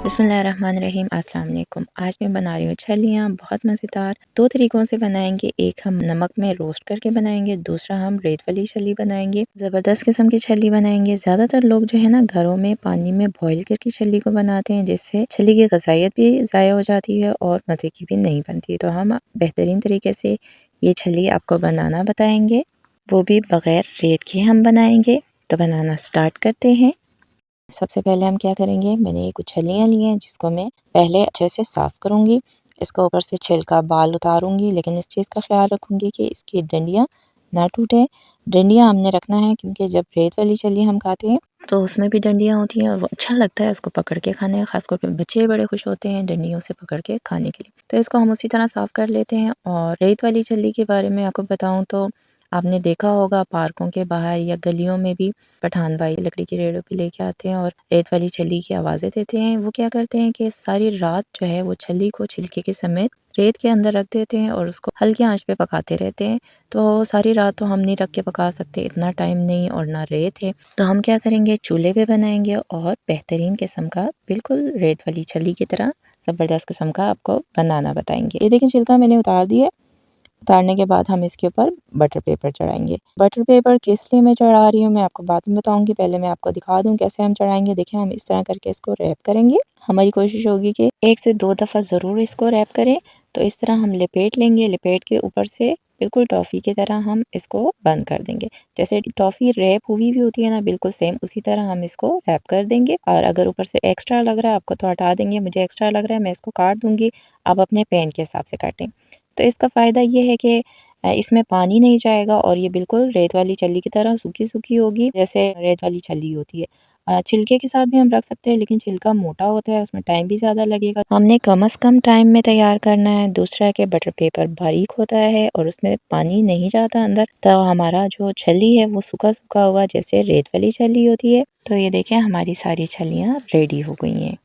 बिस्मिल्लाहिर्रहमानिर्रहीम अस्सलाम वालेकुम। आज मैं बना रही हूँ छलियाँ, बहुत मज़ेदार। दो तरीक़ों से बनाएंगे, एक हम नमक में रोस्ट करके बनाएंगे, दूसरा हम रेत वाली छली बनाएंगे। ज़बरदस्त किस्म की छली बनाएंगे। ज़्यादातर लोग जो है ना घरों में पानी में बॉईल करके छली को बनाते हैं, जिससे छली की ग़ज़ाइयत भी ज़ाया हो जाती है और मज़े की भी नहीं बनती। तो हम बेहतरीन तरीके से ये छली आपको बनाना बताएंगे, वो भी बग़ैर रेत के हम बनाएंगे। तो बनाना स्टार्ट करते हैं। सबसे पहले हम क्या करेंगे, मैंने ये कुछ छलियाँ ली हैं जिसको मैं पहले अच्छे से साफ़ करूँगी। इसको ऊपर से छिलका बाल उतारूँगी, लेकिन इस चीज़ का ख्याल रखूँगी कि इसकी डंडियाँ ना टूटें। डंडियाँ हमने रखना है क्योंकि जब रेत वाली छली हम खाते हैं तो उसमें भी डंडियाँ होती हैं और वो अच्छा लगता है उसको पकड़ के खाने का। ख़ासतौर पे बच्चे बड़े खुश होते हैं डंडियों से पकड़ के खाने के लिए। तो इसको हम उसी तरह साफ़ कर लेते हैं। और रेत वाली छली के बारे में आपको बताऊँ तो आपने देखा होगा पार्कों के बाहर या गलियों में भी पठान भाई लकड़ी की रेड़ों पे लेके आते हैं और रेत वाली छली की आवाज़ें देते हैं। वो क्या करते हैं कि सारी रात जो है वो छली को छिलके के समेत रेत के अंदर रख देते हैं और उसको हल्की आंच पे पकाते रहते हैं। तो सारी रात तो हम नहीं रख के पका सकते, इतना टाइम नहीं और ना रेत है। तो हम क्या करेंगे, चूल्हे पे बनाएंगे और बेहतरीन किस्म का बिल्कुल रेत वाली छली की तरह ज़बरदस्त किस्म का आपको बनाना बताएंगे। ये देखें छिलका मैंने उतार दिया। उतारने के बाद हम इसके ऊपर बटर पेपर चढ़ाएंगे। बटर पेपर किस लिए मैं चढ़ा रही हूँ मैं आपको बाद में बताऊंगी, पहले मैं आपको दिखा दूँ कैसे हम चढ़ाएंगे। देखिए हम इस तरह करके इसको रैप करेंगे। हमारी कोशिश होगी कि 1 से 2 दफ़ा ज़रूर इसको रैप करें। तो इस तरह हम लपेट लेंगे, लपेट के ऊपर से बिल्कुल टॉफ़ी की तरह हम इसको बंद कर देंगे। जैसे टॉफ़ी रैप हुई भी होती है ना, बिल्कुल सेम उसी तरह हम इसको रैप कर देंगे। और अगर ऊपर से एक्स्ट्रा लग रहा है आपको तो हटा देंगे, मुझे एक्स्ट्रा लग रहा है मैं इसको काट दूँगी। आप अपने पैन के हिसाब से काटें। तो इसका फ़ायदा ये है कि इसमें पानी नहीं जाएगा और ये बिल्कुल रेत वाली छली की तरह सूखी-सूखी होगी, जैसे रेत वाली छली होती है। छिलके के साथ भी हम रख सकते हैं, लेकिन छिलका मोटा होता है, उसमें टाइम भी ज़्यादा लगेगा। हमने कम से कम टाइम में तैयार करना है। दूसरा कि बटर पेपर बारीक होता है और उसमें पानी नहीं जाता अंदर, तो हमारा जो छली है वो सूखा-सूखा होगा जैसे रेत वाली छली होती है। तो ये देखें हमारी सारी छलियाँ रेडी हो गई हैं।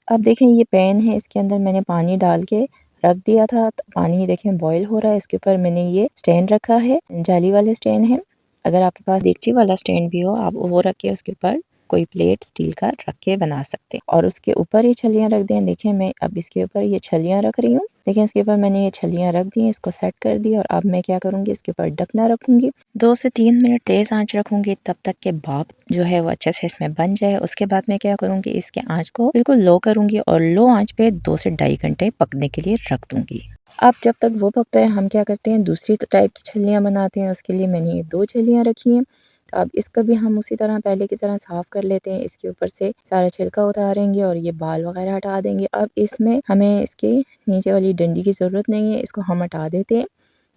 अब देखें ये पैन है, इसके अंदर मैंने पानी डाल के रख दिया था। तो पानी देखें बॉईल हो रहा है। इसके ऊपर मैंने ये स्टैंड रखा है, जाली वाले स्टैंड है। अगर आपके पास देगची वाला स्टैंड भी हो आप वो रख के उसके ऊपर कोई प्लेट स्टील का रख के बना सकते हैं और उसके ऊपर ये छलियाँ रख दें। देखें मैं अब इसके ऊपर ये छलियाँ रख रही हूँ। देखें इसके ऊपर मैंने ये छलियाँ रख दी हैं, इसको सेट कर दिया। और अब मैं क्या करूँगी, इसके ऊपर ढकना रखूँगी। 2 से 3 मिनट तेज़ आंच रखूँगी तब तक के भाप जो है वो अच्छे से इसमें बन जाए। उसके बाद मैं क्या करूँगी, इसके आंच को बिल्कुल लो करूँगी और लो आंच पे 2 से ढाई घंटे पकने के लिए रख दूँगी। अब जब तक वो पकता है हम क्या करते हैं, दूसरी टाइप की छलियाँ बनाते हैं। उसके लिए मैंने ये 2 छलियाँ रखी हैं। तो अब इसका भी हम उसी तरह पहले की तरह साफ़ कर लेते हैं। इसके ऊपर से सारा छिलका उतारेंगे और ये बाल वगैरह हटा देंगे। अब इसमें हमें इसके नीचे वाली डंडी की ज़रूरत नहीं है, इसको हम हटा देते हैं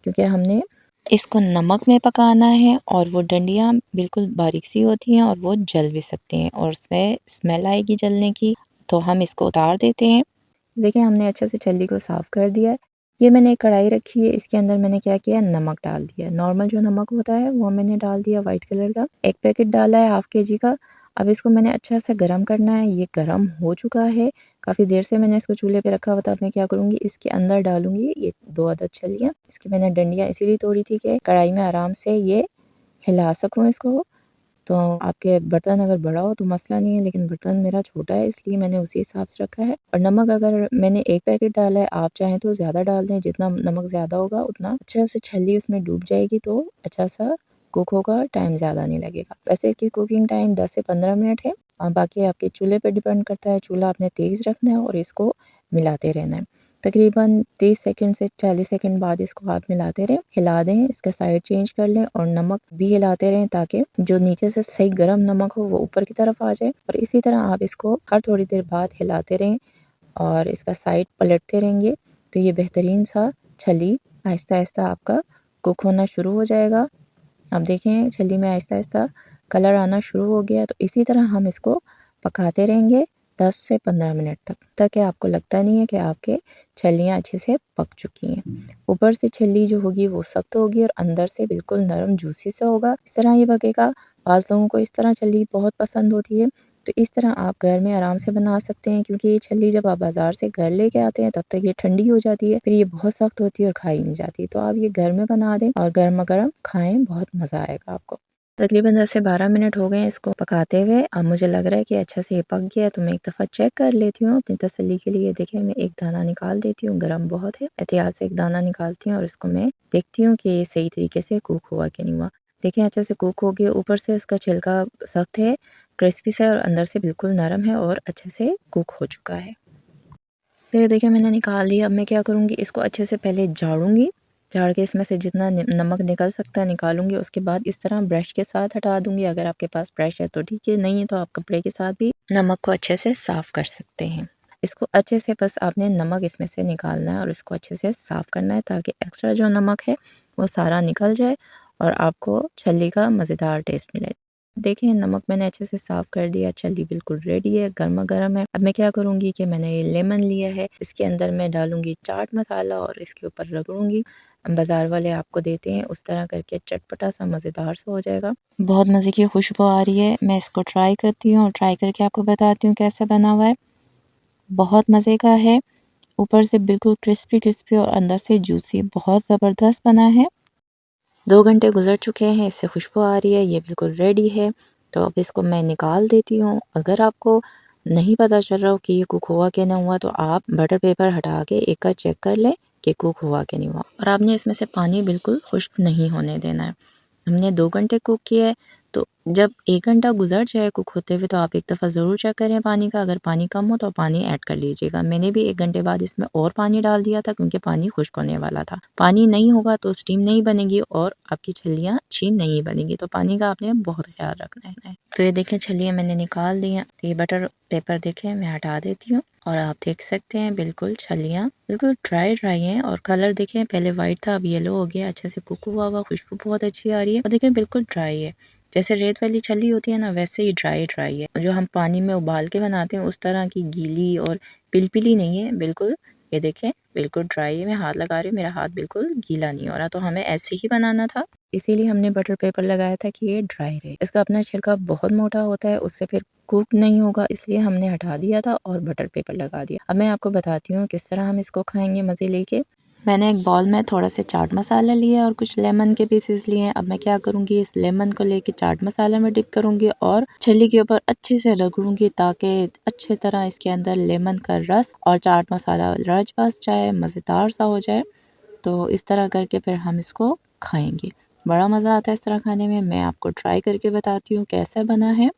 क्योंकि हमने इसको नमक में पकाना है और वो डंडियाँ बिल्कुल बारीक सी होती हैं और वो जल भी सकती हैं और उसमें स्मेल आएगी जलने की। तो हम इसको उतार देते हैं। देखिए हमने अच्छे से छल्ली को साफ़ कर दिया है। ये मैंने एक कढ़ाई रखी है, इसके अंदर मैंने क्या किया, नमक डाल दिया। नॉर्मल जो नमक होता है वो मैंने डाल दिया वाइट कलर का। 1 पैकेट डाला है हाफ़ केजी का। अब इसको मैंने अच्छा से गरम करना है। ये गरम हो चुका है, काफ़ी देर से मैंने इसको चूल्हे पे रखा हुआ था। अब मैं क्या करूँगी, इसके अंदर डालूँगी ये 2 अदद छलियाँ। इसकी मैंने डंडियाँ इसीलिए तोड़ी थी कि कढ़ाई में आराम से ये हिला सकूँ इसको। तो आपके बर्तन अगर बड़ा हो तो मसला नहीं है, लेकिन बर्तन मेरा छोटा है इसलिए मैंने उसी हिसाब से रखा है। और नमक अगर मैंने 1 पैकेट डाला है, आप चाहें तो ज़्यादा डाल दें। जितना नमक ज़्यादा होगा उतना अच्छा से छली उसमें डूब जाएगी, तो अच्छा सा कुक होगा, टाइम ज़्यादा नहीं लगेगा। वैसे इसकी कुकिंग टाइम 10 से 15 मिनट है और बाकी आपके चूल्हे पे डिपेंड करता है। चूल्हा आपने तेज़ रखना है और इसको मिलाते रहना है। तकरीबन 30 सेकंड से 40 सेकंड बाद इसको आप मिलाते रहें, हिला दें, इसका साइड चेंज कर लें और नमक भी हिलाते रहें ताकि जो नीचे से सही गरम नमक हो वो ऊपर की तरफ आ जाए। और इसी तरह आप इसको हर थोड़ी देर बाद हिलाते रहें और इसका साइड पलटते रहेंगे। तो ये बेहतरीन सा छली आहिस्ता-आहिस्ता आपका कुक होना शुरू हो जाएगा। अब देखें छली में आहिस्ता-आहिस्ता कलर आना शुरू हो गया। तो इसी तरह हम इसको पकाते रहेंगे 10 से 15 मिनट तक, ताकि आपको लगता नहीं है कि आपके छलियाँ अच्छे से पक चुकी हैं। ऊपर से छली जो होगी वो सख्त होगी और अंदर से बिल्कुल नरम जूसी सा होगा। इस तरह ये पकेगा। बाज़ लोगों को इस तरह छली बहुत पसंद होती है, तो इस तरह आप घर में आराम से बना सकते हैं क्योंकि ये छली जब आप बाज़ार से घर लेके आते हैं तब तक ये ठंडी हो जाती है, फिर ये बहुत सख्त होती है और खाई नहीं जाती। तो आप ये घर में बना दें और गर्मा-गर्म खाएँ, बहुत मज़ा आएगा आपको। तकरीबन 10 से 12 मिनट हो गए इसको पकाते हुए। अब मुझे लग रहा है कि अच्छा से ये पक गया है, तो मैं एक दफ़ा चेक कर लेती हूँ अपनी तसल्ली के लिए। देखिए मैं एक दाना निकाल देती हूँ, गरम बहुत है। एहतियात से एक दाना निकालती हूँ और इसको मैं देखती हूँ कि ये सही तरीके से कुक हुआ कि नहीं हुआ। देखिए अच्छे से कुक हो गया, ऊपर से उसका छिलका सख्त है, क्रिस्पी सा है, और अंदर से बिल्कुल नरम है और अच्छे से कुक हो चुका है। तो ये देखिए मैंने निकाल दिया। अब मैं क्या करूँगी, इसको अच्छे से पहले झाड़ूँगी, झाड़ के इसमें से जितना नमक निकल सकता है निकालूँगी। उसके बाद इस तरह ब्रश के साथ हटा दूँगी। अगर आपके पास ब्रश है तो ठीक है, नहीं है तो आप कपड़े के साथ भी नमक को अच्छे से साफ़ कर सकते हैं। इसको अच्छे से बस आपने नमक इसमें से निकालना है और इसको अच्छे से साफ़ करना है, ताकि एक्स्ट्रा जो नमक है वो सारा निकल जाए और आपको छल्ली का मज़ेदार टेस्ट मिले। देखिए नमक मैंने अच्छे से साफ़ कर दिया, छल्ली बिल्कुल रेडी है, गरमा-गरम है। अब मैं क्या करूँगी कि मैंने ये लेमन लिया है, इसके अंदर मैं डालूँगी चाट मसाला और इसके ऊपर रगड़ूँगी। बाज़ार वाले आपको देते हैं, उस तरह करके चटपटा सा मज़ेदार सा हो जाएगा। बहुत मज़े की खुशबू आ रही है। मैं इसको ट्राई करती हूँ और ट्राई करके आपको बताती हूँ कैसा बना हुआ है। बहुत मज़े का है, ऊपर से बिल्कुल क्रिस्पी-क्रिस्पी और अंदर से जूसी, बहुत ज़बरदस्त बना है। 2 घंटे गुज़र चुके हैं, इससे खुशबू आ रही है, ये बिल्कुल रेडी है। तो अब इसको मैं निकाल देती हूँ। अगर आपको नहीं पता चल रहा हो कि ये कुक हुआ कि नहीं हुआ, तो आप बटर पेपर हटा के एक बार चेक कर लें कि कुक हुआ कि नहीं हुआ। और आपने इसमें से पानी बिल्कुल खुश्क नहीं होने देना है। हमने 2 घंटे कुक किया है, तो जब 1 घंटा गुज़र जाए कुक होते हुए, तो आप एक दफ़ा ज़रूर चेक करें पानी का। अगर पानी कम हो तो पानी ऐड कर लीजिएगा। मैंने भी 1 घंटे बाद इसमें और पानी डाल दिया था, क्योंकि पानी खुश्क होने वाला था। पानी नहीं होगा तो स्टीम नहीं बनेगी और आपकी छल्लियाँ अच्छी नहीं बनेगी, तो पानी का आपने बहुत ख़्याल रखना है। तो ये देखें छल्लियाँ मैंने निकाल दी हैं। तो ये बटर पेपर देखें मैं हटा देती हूँ और आप देख सकते हैं बिल्कुल छल्लियाँ बिल्कुल ड्राई हैं, और कलर देखें पहले वाइट था अब येलो हो गया, अच्छे से कुक हुआ, खुशबू बहुत अच्छी आ रही है। और देखें बिल्कुल ड्राई है, जैसे रेत वाली छल्ली होती है ना, वैसे ही ड्राई है। जो हम पानी में उबाल के बनाते हैं उस तरह की गीली और पिलपिली नहीं है बिल्कुल। ये देखें बिल्कुल ड्राई है, मैं हाथ लगा रही हूँ, मेरा हाथ बिल्कुल गीला नहीं हो रहा। तो हमें ऐसे ही बनाना था, इसीलिए हमने बटर पेपर लगाया था कि ये ड्राई रहे। इसका अपना छिलका बहुत मोटा होता है, उससे फिर कुक नहीं होगा, इसलिए हमने हटा दिया था और बटर पेपर लगा दिया। अब मैं आपको बताती हूँ किस तरह हम इसको खाएंगे मज़े लेके। मैंने एक बाउल में थोड़ा सा चाट मसाला लिया और कुछ लेमन के पीसेस लिए हैं। अब मैं क्या करूँगी, इस लेमन को लेके चाट मसाला में डिप करूँगी और छल्ली के ऊपर अच्छे से रगड़ूंगी, ताकि अच्छी तरह इसके अंदर लेमन का रस और चाट मसाला रच बस जाए, मज़ेदार सा हो जाए। तो इस तरह करके फिर हम इसको खाएंगे। बड़ा मज़ा आता है इस तरह खाने में। मैं आपको ट्राई करके बताती हूँ कैसा बना है।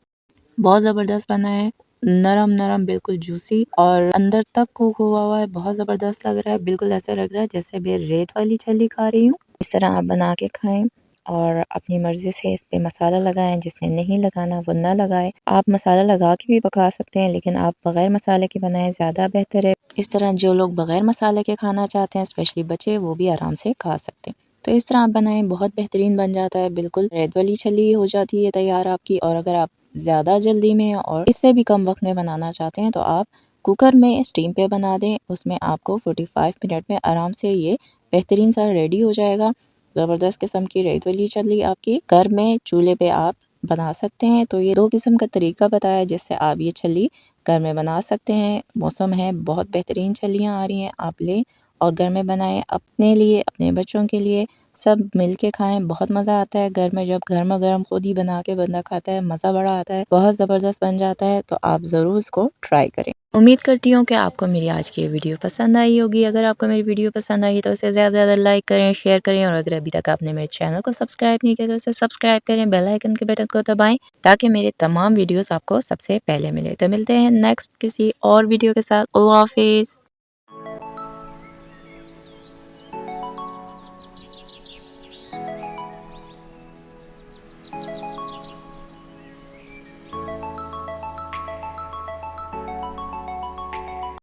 बहुत ज़बरदस्त बना है, नरम-नरम बिल्कुल जूसी और अंदर तक कुक हुआ है, बहुत ज़बरदस्त लग रहा है। बिल्कुल ऐसा लग रहा है जैसे मैं रेत वाली छल्ली खा रही हूँ। इस तरह आप बना के खाएँ और अपनी मर्ज़ी से इस पे मसाला लगाएँ, जिसने नहीं लगाना वो ना लगाए। आप मसाला लगा के भी पका सकते हैं, लेकिन आप बग़ैर मसाले के बनाएँ ज़्यादा बेहतर है। इस तरह जो लोग बग़ैर मसाले के खाना चाहते हैं, स्पेशली बच्चे, वो भी आराम से खा सकते हैं। तो इस तरह आप बनाएँ, बहुत बेहतरीन बन जाता है, बिल्कुल रेत वाली छल्ली हो जाती है तैयार आपकी। और अगर आप ज़्यादा जल्दी में और इससे भी कम वक्त में बनाना चाहते हैं, तो आप कुकर में स्टीम पे बना दें। उसमें आपको 45 मिनट में आराम से ये बेहतरीन सा रेडी हो जाएगा। ज़बरदस्त किस्म की रेत वाली छल्ली आपकी घर में चूल्हे पे आप बना सकते हैं। तो ये 2 किस्म का तरीका बताया जिससे आप ये छल्ली घर में बना सकते हैं। मौसम है, बहुत बेहतरीन छल्लियाँ आ रही हैं, आप लें और घर में बनाएँ, अपने लिए, अपने बच्चों के लिए, सब मिल के खाएँ। बहुत मज़ा आता है घर में, जब गरमा-गरम खुद ही बना के बंदा खाता है, मज़ा बड़ा आता है, बहुत ज़बरदस्त बन जाता है। तो आप ज़रूर इसको ट्राई करें। उम्मीद करती हूँ कि आपको मेरी आज की ये वीडियो पसंद आई होगी। अगर आपको मेरी वीडियो पसंद आई तो इसे ज़्यादा से ज़्यादा लाइक करें, शेयर करें, और अगर अभी तक आपने मेरे चैनल को सब्सक्राइब नहीं किया तो इसे सब्सक्राइब करें, बेल आइकन के बटन को दबाएँ, ताकि मेरे तमाम वीडियोस आपको सबसे पहले मिले। तो मिलते हैं नेक्स्ट किसी और वीडियो के साथ। अल्लाह हाफ़िज़।